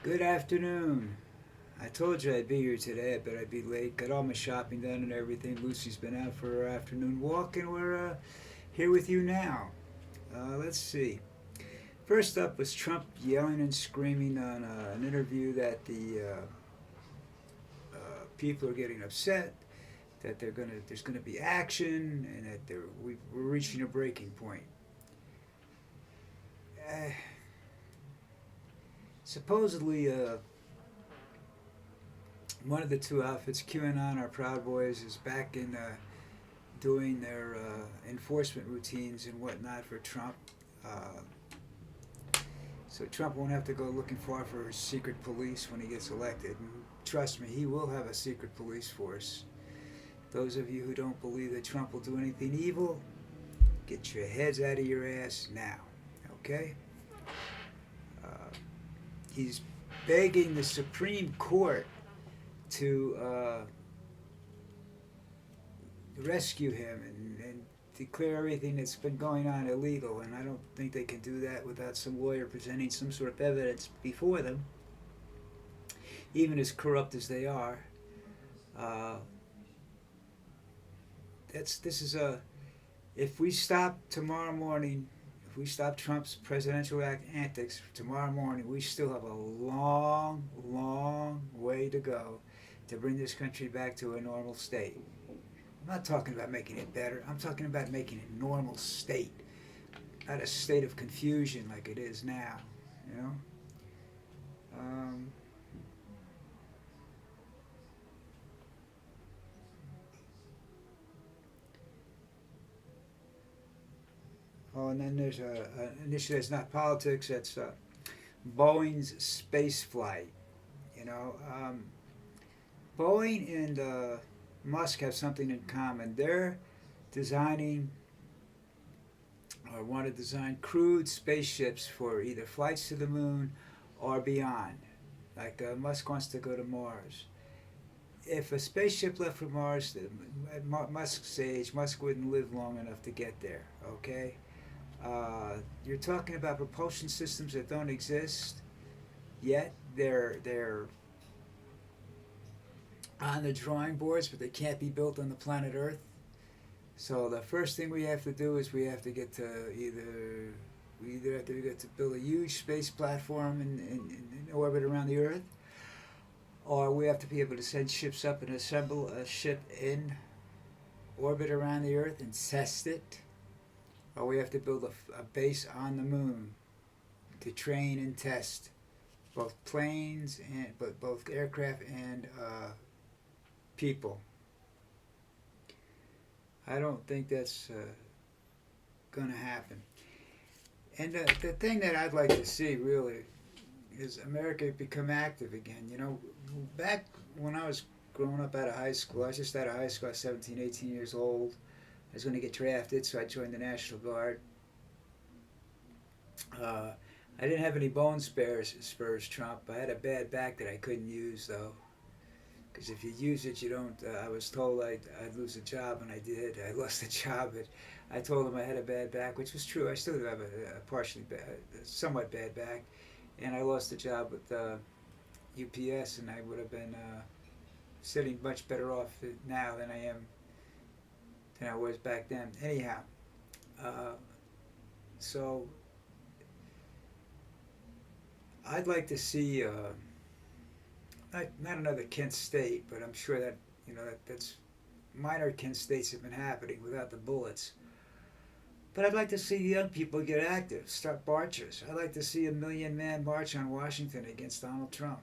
Good afternoon. I told you I'd be here today, but I'd be late. Got all my shopping done and everything. Lucy's been out for her afternoon walk, and we're here with you now. Let's see. First up was Trump yelling and screaming on an interview that the people are getting upset, that there's gonna be action, and that we're reaching a breaking point. Uh, supposedly, one of the two outfits, QAnon or Proud Boys, is back in doing their enforcement routines and whatnot for Trump. Uh, so Trump won't have to go looking far for his secret police when he gets elected. And trust me, he will have a secret police force. Those of you who don't believe that Trump will do anything evil, get your heads out of your ass now. Okay? Uh, he's begging the Supreme Court to rescue him and declare everything that's been going on illegal. And I don't think they can do that without some lawyer presenting some sort of evidence before them, even as corrupt as they are. Uh, this is a if we stop tomorrow morning, if we stop Trump's presidential antics tomorrow morning, we still have a long, long way to go to bring this country back to a normal state. I'm not talking about making it better. I'm talking about making it a normal state, not a state of confusion like it is now. You know. Um, oh, and then there's an issue that's not politics. That's Boeing's space flight. You know, Boeing and Musk have something in common. They're designing or want to design crewed spaceships for either flights to the moon or beyond. Like Musk wants to go to Mars. If a spaceship left for Mars, at Musk's age, Musk wouldn't live long enough to get there. Okay, you're talking about propulsion systems that don't exist yet. They're on the drawing boards, but they can't be built on the planet Earth. So the first thing we have to do is we have to get to we either have to get to build a huge space platform in orbit around the Earth, or we have to be able to send ships up and assemble a ship in orbit around the Earth and test it, or we have to build a base on the moon to train and test both planes and but both aircraft and people. I don't think that's going to happen. And the thing that I'd like to see really is America become active again. You know, back when I was growing up out of high school, I was just out of high school, I was 17, 18 years old. I was going to get drafted, so I joined the National Guard. Uh, I didn't have any bone spurs, Trump. I had a bad back that I couldn't use, though. Because if you use it, you don't. I was told I'd lose a job, and I did. I lost a job, but I told them I had a bad back, which was true. I still do have a partially bad, somewhat bad back, and I lost a job with UPS, and I would have been sitting much better off now than I was back then. Anyhow, uh, so I'd like to see not another Kent State, but I'm sure that that's minor Kent States have been happening without the bullets. But I'd like to see young people get active, start marches. I'd like to see a million man march on Washington against Donald Trump.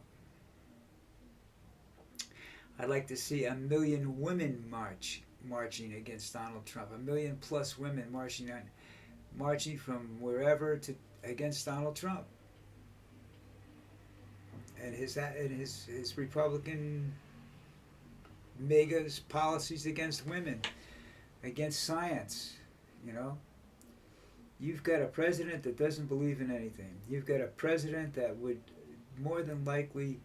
I'd like to see a million women marching against Donald Trump. A million plus women marching from wherever to against Donald Trump and his Republican megas policies against women, against science. You know, you've got a president that doesn't believe in anything. You've got a president that would more than likely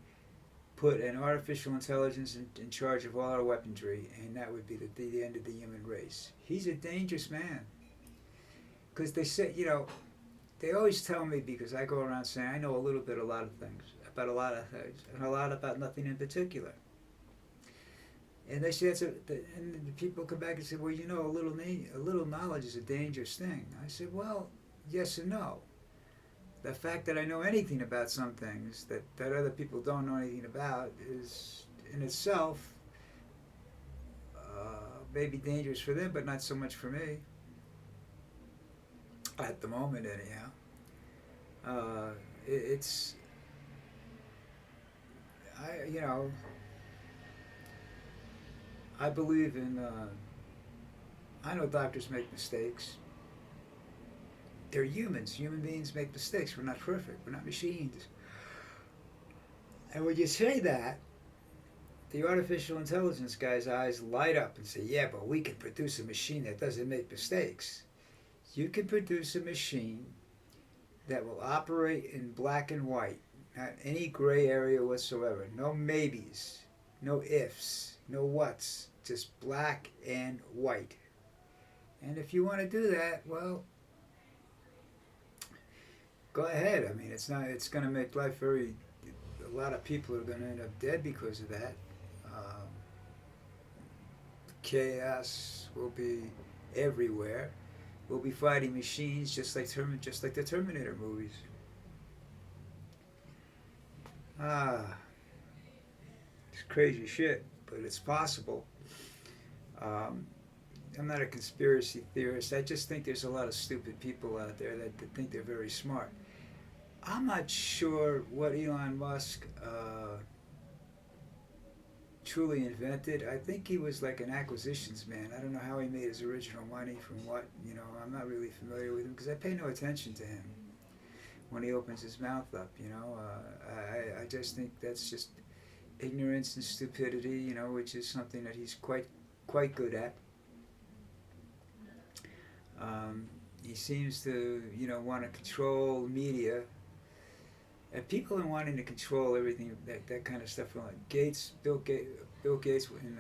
put an artificial intelligence in charge of all our weaponry, and that would be the end of the human race. He's a dangerous man because they say, they always tell me, because I go around saying I know a little bit, a lot of things about a lot of things, and a lot about nothing in particular. And they say and the people come back and say, well, a little knowledge is a dangerous thing. I said, well, yes and no. The fact that I know anything about some things that other people don't know anything about is in itself maybe dangerous for them, but not so much for me. At the moment, anyhow. It's I you know I believe in. I know doctors make mistakes. They're humans. Human beings make mistakes. We're not perfect. We're not machines. And when you say that, the artificial intelligence guy's eyes light up and say, yeah, but we can produce a machine that doesn't make mistakes. You can produce a machine that will operate in black and white, not any gray area whatsoever. No maybes, no ifs, no whats, just black and white. And if you want to do that, well, go ahead. I mean, it's going to make life a lot of people are going to end up dead because of that. Chaos will be everywhere. We'll be fighting machines just like the Terminator movies. It's crazy shit, but it's possible. I'm not a conspiracy theorist. I just think there's a lot of stupid people out there that think they're very smart. I'm not sure what Elon Musk truly invented. I think he was like an acquisitions man. I don't know how he made his original money from what, I'm not really familiar with him because I pay no attention to him when he opens his mouth up, I just think that's just ignorance and stupidity, which is something that he's quite good at. He seems to, want to control media. And people are wanting to control everything, that kind of stuff. Like Bill Gates, and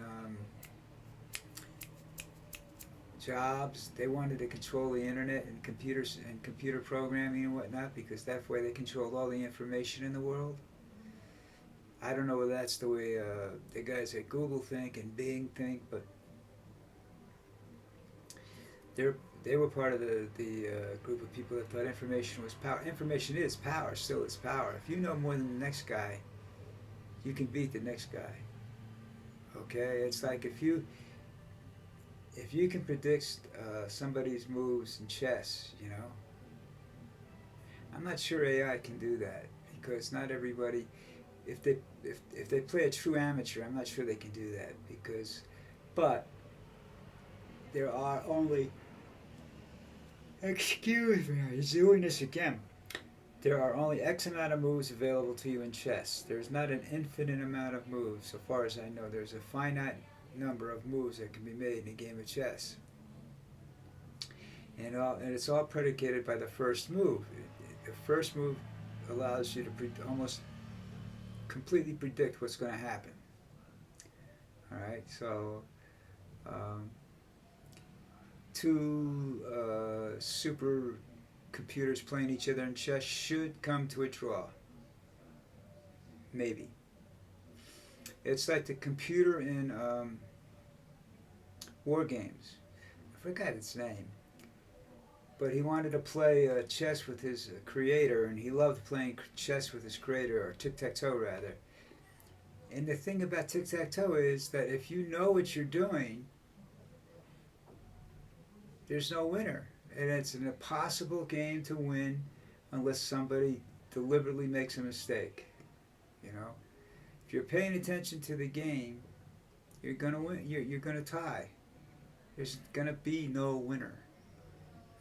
Jobs, they wanted to control the internet and computers and computer programming and whatnot because that way they controlled all the information in the world. I don't know whether that's the way the guys at Google think and Bing think, but they were part of the group of people that thought information was power. Information is power, still is power. If you know more than the next guy, you can beat the next guy. Okay? It's like if you can predict somebody's moves in chess, I'm not sure AI can do that because not everybody, if they play a true amateur, I'm not sure they can do that but there are only, excuse me, he's doing this again. There are only X amount of moves available to you in chess. There's not an infinite amount of moves. So far as I know, there's a finite number of moves that can be made in a game of chess. And it's all predicated by the first move. The first move allows you to almost completely predict what's going to happen. All right, so two super computers playing each other in chess should come to a draw. Maybe. It's like the computer in War Games. I forgot its name. But he wanted to play chess with his creator, and he loved playing chess with his creator, or tic-tac-toe rather. And the thing about tic-tac-toe is that if you know what you're doing, there's no winner. And it's an impossible game to win unless somebody deliberately makes a mistake. If you're paying attention to the game, you're gonna win. You're gonna tie. There's gonna be no winner.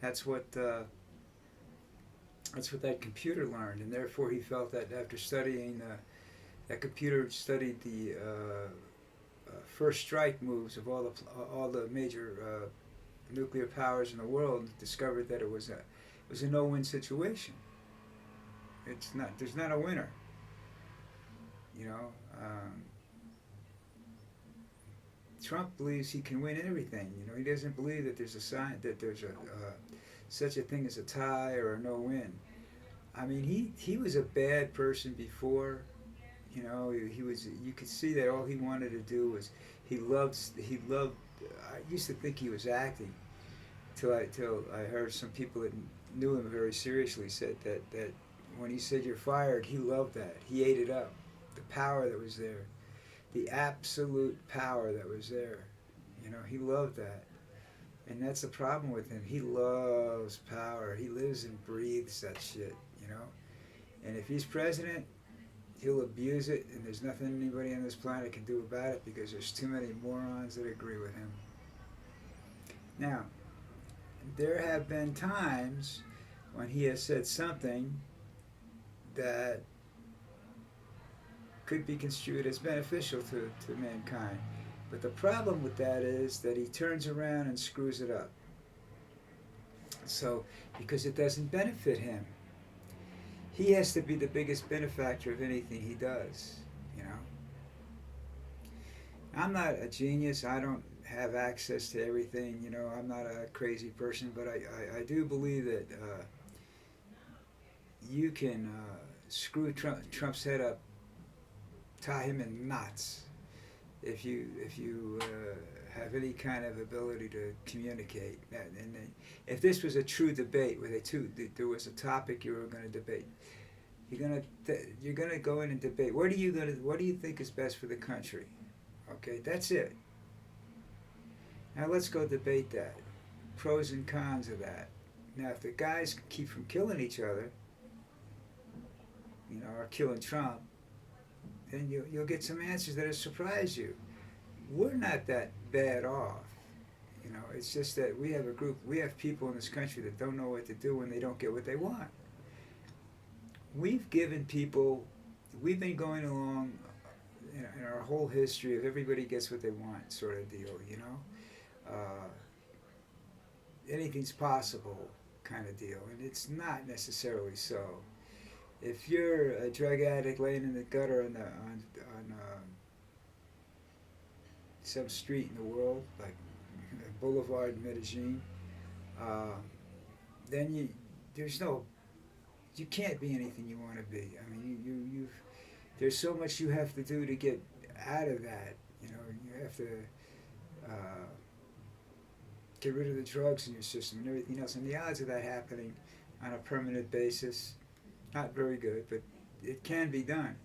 That's what that computer learned, and therefore he felt that after studying, that computer studied the first strike moves of all the major nuclear powers in the world, and discovered that it was a no-win situation. There's not a winner. Trump believes he can win everything. He doesn't believe that there's a such a thing as a tie or a no win. I mean, he was a bad person before. You know, he was. You could see that all he wanted to do was he loved. I used to think he was acting till I heard some people that knew him very seriously said that when he said you're fired, he loved that. He ate it up. The power that was there, the absolute power that was there. You know, he loved that. And that's the problem with him. He loves power. He lives and breathes that shit, you know? And if he's president, he'll abuse it, and there's nothing anybody on this planet can do about it because there's too many morons that agree with him. Now, there have been times when he has said something that could be construed as beneficial to mankind. But the problem with that is that he turns around and screws it up. So, because it doesn't benefit him, he has to be the biggest benefactor of anything he does, you know. I'm not a genius. I don't have access to everything, you know. I'm not a crazy person, but I do believe that you can screw Trump's head up, tie him in knots, if you have any kind of ability to communicate. And if this was a true debate, where there was a topic you were going to debate, you're gonna go in and debate. What do you think is best for the country? Okay, that's it. Now let's go debate that. Pros and cons of that. Now, if the guys keep from killing each other, you know, or killing Trump, then you'll get some answers that'll surprise you. We're not that bad off. You know, it's just that we have people in this country that don't know what to do when they don't get what they want. We've been going along in our whole history of everybody gets what they want sort of deal, you know? Anything's possible kind of deal, and it's not necessarily so. If you're a drug addict laying in the gutter on some street in the world, like Boulevard Medellin, then you can't be anything you want to be. I mean, there's so much you have to do to get out of that. You know, you have to get rid of the drugs in your system and everything else. And the odds of that happening on a permanent basis, not very good, but it can be done.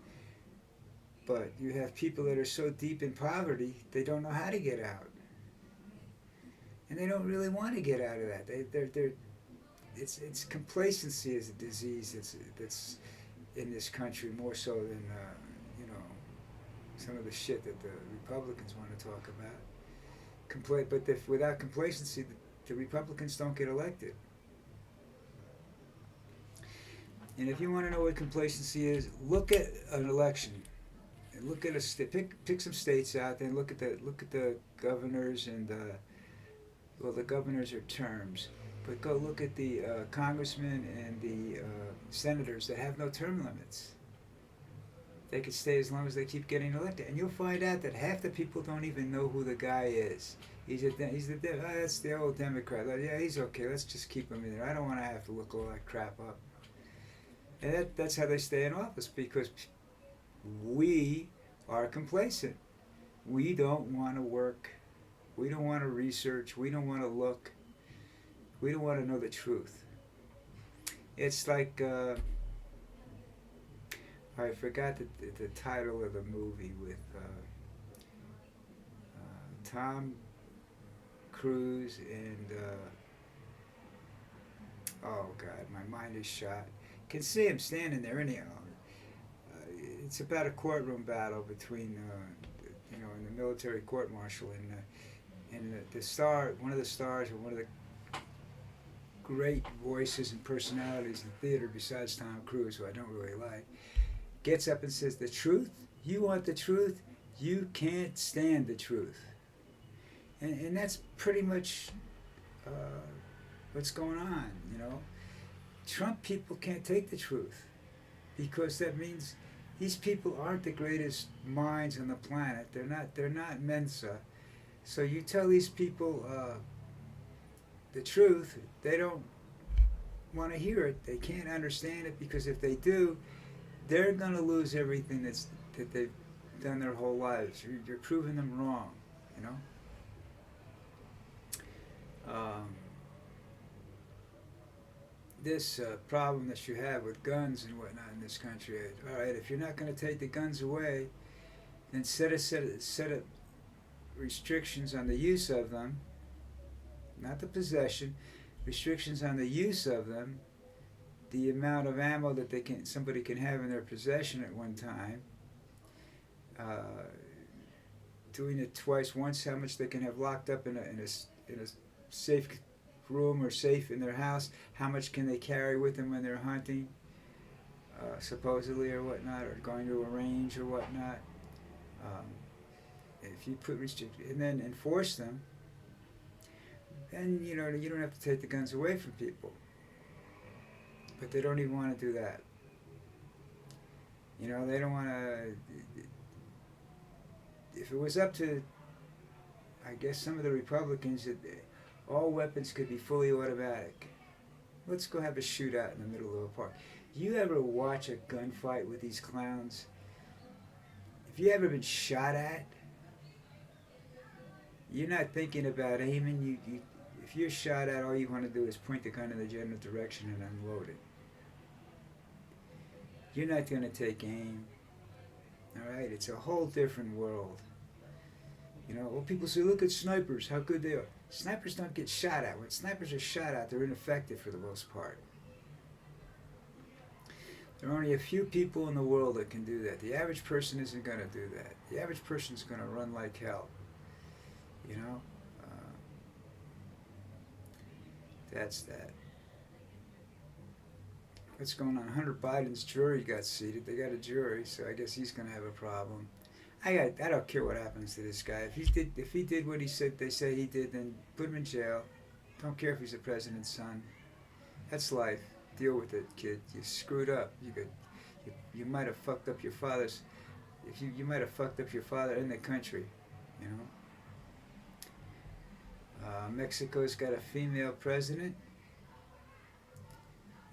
But you have people that are so deep in poverty, they don't know how to get out. And they don't really want to get out of that. It's complacency is a disease that's in this country more so than you know, some of the shit that the Republicans want to talk about. But without complacency, the Republicans don't get elected. And if you want to know what complacency is, look at an election. And look at pick some states out there and look at the governors and the governors are terms. But go look at the congressmen and the senators that have no term limits. They could stay as long as they keep getting elected, and you'll find out that half the people don't even know who the guy is. That's the old Democrat. Yeah, he's okay. Let's just keep him in there. I don't want to have to look all that crap up. And that's how they stay in office, because we are complacent. We don't want to work. We don't want to research. We don't want to look. We don't want to know the truth. It's like, I forgot the title of the movie with Tom Cruise and, oh God, my mind is shot. Can see him standing there anyhow. It's about a courtroom battle between, in the military court-martial, and the star, one of the stars, or one of the great voices and personalities in theater besides Tom Cruise, who I don't really like, gets up and says, "The truth? You want the truth? You can't stand the truth." And that's pretty much what's going on, you know. Trump people can't take the truth, because that means these people aren't the greatest minds on the planet. They're not Mensa. So you tell these people the truth, they don't want to hear it. They can't understand it, because if they do, they're going to lose everything that they've done their whole lives. You're proving them wrong, you know. This problem that you have with guns and whatnot in this country. All right, if you're not going to take the guns away, then set up restrictions on the use of them, not the possession. Restrictions on the use of them, the amount of ammo that somebody can have in their possession at one time. Doing it twice. Once, how much they can have locked up in a safe room or safe in their house. How much can they carry with them when they're hunting, supposedly, or whatnot, or going to a range or whatnot. If you put restrictions and then enforce them, then you don't have to take the guns away from people. But they don't even want to do that. They don't want to. If it was up to, I guess, some of the Republicans, that all weapons could be fully automatic. Let's go have a shootout in the middle of a park. You ever watch a gunfight with these clowns? If you ever been shot at, you're not thinking about aiming. If you're shot at, all you want to do is point the gun in the general direction and unload it. You're not going to take aim. All right? It's a whole different world. Well, people say, look at snipers, how good they are. Snipers don't get shot at. When snipers are shot at, they're ineffective for the most part. There are only a few people in the world that can do that. The average person isn't going to do that. The average person's going to run like hell. That's that. What's going on? Hunter Biden's jury got seated. They got a jury, so I guess he's going to have a problem. I don't care what happens to this guy. If he did what he said they say he did, then put him in jail. Don't care if he's the president's son. That's life. Deal with it, kid. You screwed up. You might have fucked up your father's. You might have fucked up your father in the country. Mexico's got a female president,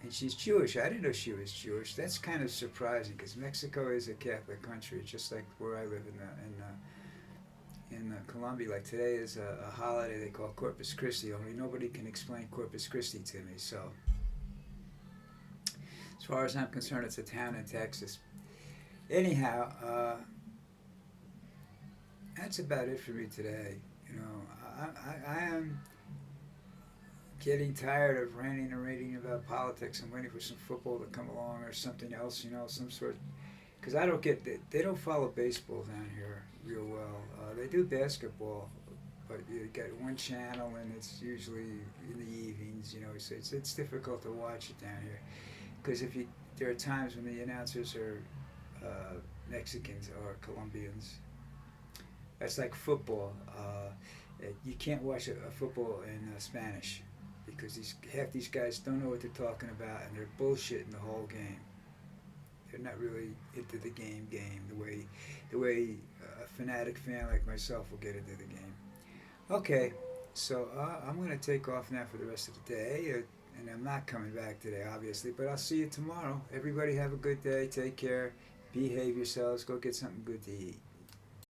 and she's Jewish. I didn't know she was Jewish. That's kind of surprising, because Mexico is a Catholic country, just like where I live in Colombia. Like today is a holiday they call Corpus Christi. Only nobody can explain Corpus Christi to me. So, as far as I'm concerned, it's a town in Texas. Anyhow, that's about it for me today. I am getting tired of ranting and raving about politics. I'm waiting for some football to come along or something else, some sort. Because I don't get they don't follow baseball down here real well. They do basketball, but you get one channel and it's usually in the evenings, so it's difficult to watch it down here. Because there are times when the announcers are Mexicans or Colombians. That's like football. You can't watch a football in Spanish, because half these guys don't know what they're talking about, and they're bullshitting the whole game. They're not really into the game the way a fanatic fan like myself will get into the game. Okay, so I'm going to take off now for the rest of the day, and I'm not coming back today, obviously, but I'll see you tomorrow. Everybody have a good day. Take care. Behave yourselves. Go get something good to eat.